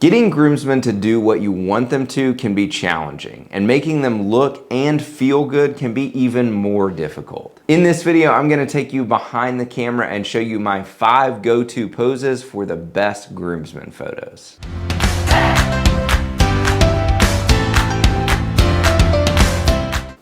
Getting groomsmen to do what you want them to can be challenging, and making them look and feel good can be even more difficult. In this video, I'm going to take you behind the camera and show you my 5 go-to poses for the best groomsmen photos.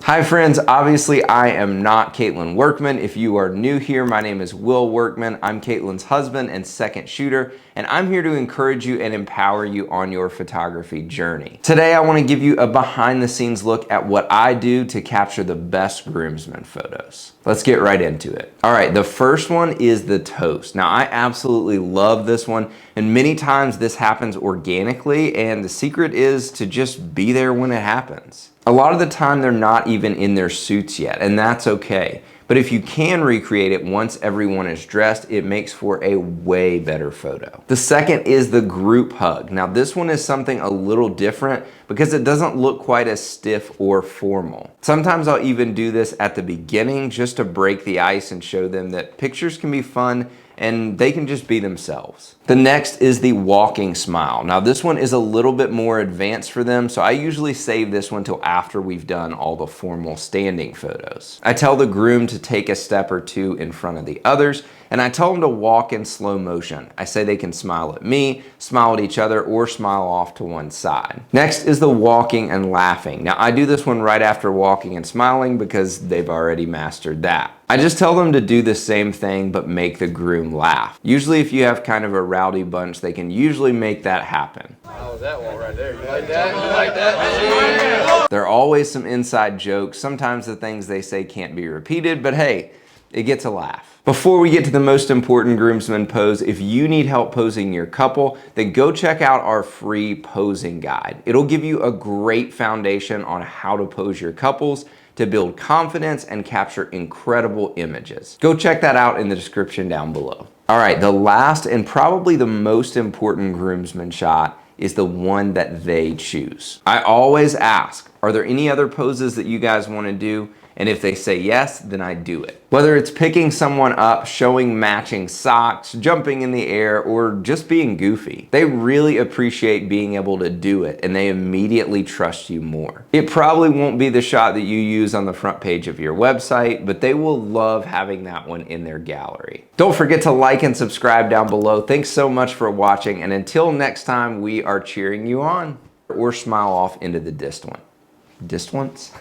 Hi friends, obviously I am not Caitlin Workman. If you are new here, my name is Will Workman. I'm Caitlin's husband and second shooter, and I'm here to encourage you and empower you on your photography journey. Today I want to give you a behind the scenes look at what I do to capture the best groomsmen photos. Let's get right into it. All right, the first one is the toast. Now I absolutely love this one, and many times this happens organically, and the secret is to just be there when it happens. A lot of the time they're not even in their suits yet, and that's okay. But if you can recreate it once everyone is dressed, it makes for a way better photo. The second is the group hug. Now this one is something a little different because it doesn't look quite as stiff or formal. Sometimes I'll even do this at the beginning just to break the ice and show them that pictures can be fun and they can just be themselves. The next is the walking smile. Now this one is a little bit more advanced for them, so I usually save this one till after we've done all the formal standing photos. I tell the groom to take a step or two in front of the others, and I tell them to walk in slow motion. I say they can smile at me, smile at each other, or smile off to one side. Next is the walking and laughing. Now I do this one right after walking and smiling because they've already mastered that. I just tell them to do the same thing but make the groom laugh. Usually if you have kind of a rowdy bunch, they can usually make that happen. How was that one right there? You like that? You like that? There are always some inside jokes. Sometimes the things they say can't be repeated, but hey, it gets a laugh. Before we get to the most important groomsmen pose, if you need help posing your couple, then go check out our free posing guide. It'll give you a great foundation on how to pose your couples to build confidence and capture incredible images. Go check that out in the description down below. All right, the last and probably the most important groomsmen shot is the one that they choose. I always ask, are there any other poses that you guys want to do? And if they say yes, then I do it. Whether it's picking someone up, showing matching socks, jumping in the air, or just being goofy, they really appreciate being able to do it, and they immediately trust you more. It probably won't be the shot that you use on the front page of your website, but they will love having that one in their gallery. Don't forget to like and subscribe down below. Thanks so much for watching, and until next time, we are cheering you on. Or smile off into the distance.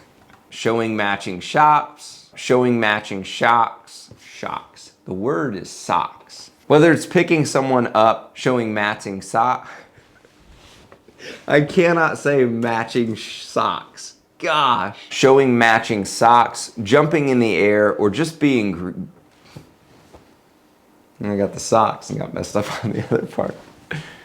Showing matching shops, showing matching shocks. The word is socks. Whether it's picking someone up, showing matching socks. I cannot say matching socks. Gosh. Showing matching socks, jumping in the air, or just being... I got the socks and got messed up on the other part.